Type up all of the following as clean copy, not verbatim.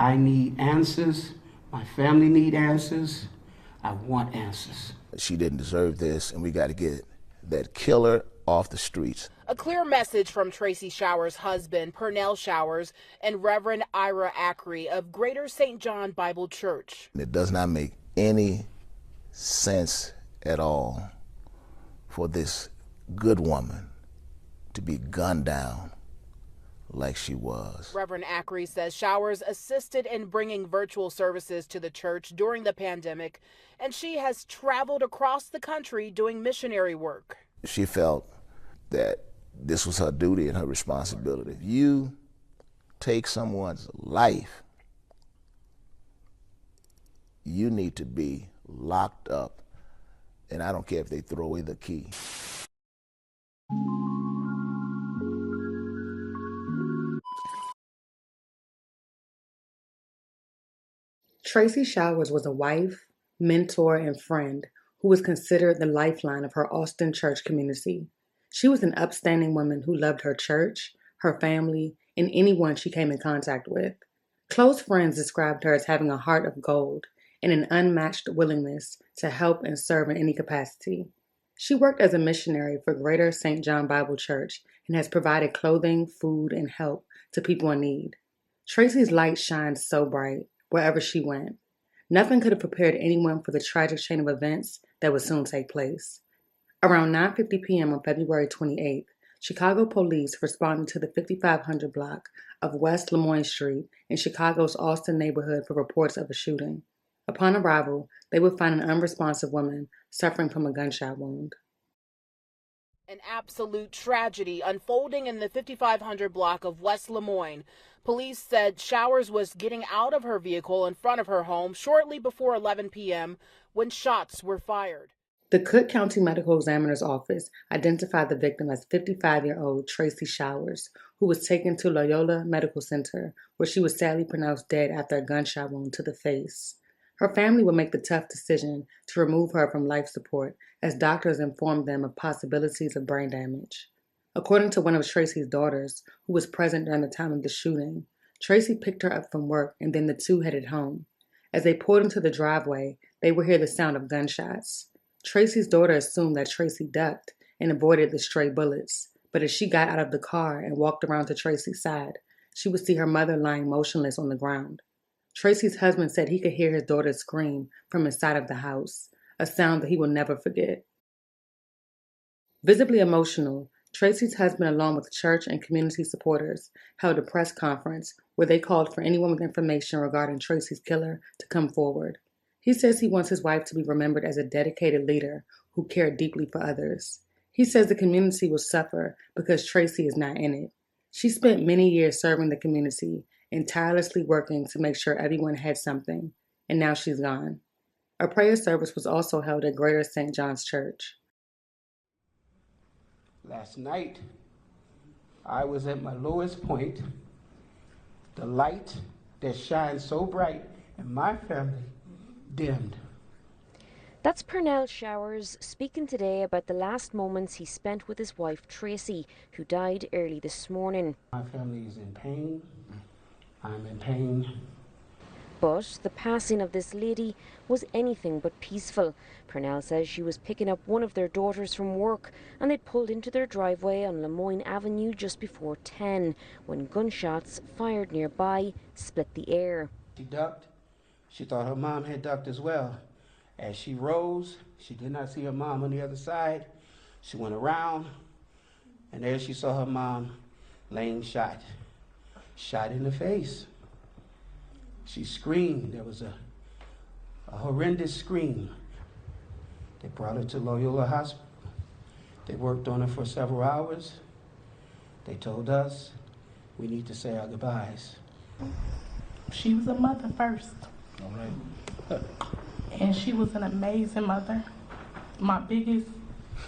I need answers. My family need answers. I want answers. She didn't deserve this, and we got to get that killer off the streets. A clear message from Tracy Showers' husband, Pernell Showers, and Reverend Ira Ackery of Greater St. John Bible Church. It does not make any sense at all for this good woman to be gunned down like she was. Reverend Ackery says Showers assisted in bringing virtual services to the church during the pandemic, and she has traveled across the country doing missionary work. She felt that this was her duty and her responsibility. If you take someone's life, you need to be locked up, and I don't care if they throw away the key. Tracy Showers was a wife, mentor, and friend who was considered the lifeline of her Austin church community. She was an upstanding woman who loved her church, her family, and anyone she came in contact with. Close friends described her as having a heart of gold and an unmatched willingness to help and serve in any capacity. She worked as a missionary for Greater St. John Bible Church and has provided clothing, food, and help to people in need. Tracy's light shined so bright wherever she went. Nothing could have prepared anyone for the tragic chain of events that would soon take place. Around 9:50 p.m. on February 28th, Chicago police responded to the 5500 block of West Lemoyne Street in Chicago's Austin neighborhood for reports of a shooting. Upon arrival, they would find an unresponsive woman suffering from a gunshot wound. An absolute tragedy unfolding in the 5500 block of West Lemoyne. Police said Showers was getting out of her vehicle in front of her home shortly before 11 p.m. when shots were fired. The Cook County Medical Examiner's Office identified the victim as 55-year-old Tracy Showers, who was taken to Loyola Medical Center, where she was sadly pronounced dead after a gunshot wound to the face. Her family would make the tough decision to remove her from life support as doctors informed them of possibilities of brain damage. According to one of Tracy's daughters, who was present during the time of the shooting, Tracy picked her up from work and then the two headed home. As they pulled into the driveway, they would hear the sound of gunshots. Tracy's daughter assumed that Tracy ducked and avoided the stray bullets, but as she got out of the car and walked around to Tracy's side, she would see her mother lying motionless on the ground. Tracy's husband said he could hear his daughter scream from inside of the house, a sound that he will never forget. Visibly emotional, Tracy's husband, along with church and community supporters, held a press conference where they called for anyone with information regarding Tracy's killer to come forward. He says he wants his wife to be remembered as a dedicated leader who cared deeply for others. He says the community will suffer because Tracy is not in it. She spent many years serving the community and tirelessly working to make sure everyone had something, and now she's gone. A prayer service was also held at Greater St. John's Church. Last night, I was at my lowest point. The light that shines so bright in my family dimmed. That's Pernell Showers speaking today about the last moments he spent with his wife Tracy, who died early this morning. My family is in pain. I'm in pain. But the passing of this lady was anything but peaceful. Pernell says she was picking up one of their daughters from work and they'd pulled into their driveway on Lemoyne Avenue just before 10 when gunshots fired nearby split the air. She ducked. She thought her mom had ducked as well. As she rose, she did not see her mom on the other side. She went around, and there she saw her mom laying shot in the face. She screamed. There was a horrendous scream. They brought her to Loyola Hospital. They worked on her for several hours. They told us we need to say our goodbyes. She was a mother first. All right. And she was an amazing mother. My biggest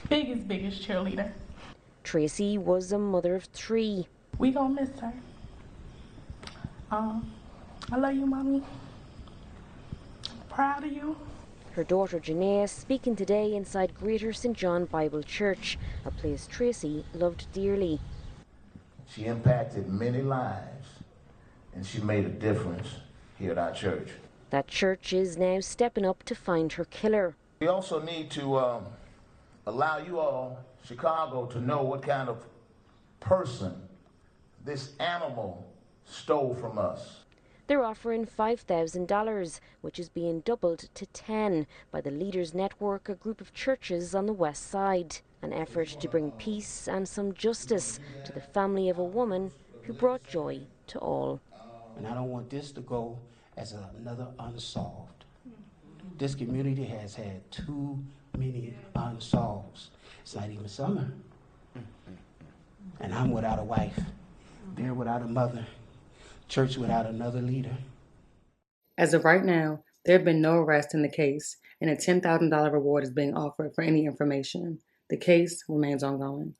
cheerleader. Tracy was a mother of 3. We gonna miss her. I love you, Mommy. Proud of you. Her daughter Janaea speaking today inside Greater St. John Bible Church, a place Tracy loved dearly. She impacted many lives, and she made a difference here at our church. That church is now stepping up to find her killer. We also need to allow you all, Chicago, to know what kind of person this animal stole from us. They're offering $5,000, which is being doubled to 10 by the Leaders Network, a group of churches on the west side. An effort to bring peace and some justice to the family of a woman who brought joy to all. And I don't want this to go as another unsolved. This community has had too many unsolveds. It's not even summer. And I'm without a wife. They're without a mother. Church without another leader. As of right now, there have been no arrests in the case, and a $10,000 reward is being offered for any information. The case remains ongoing.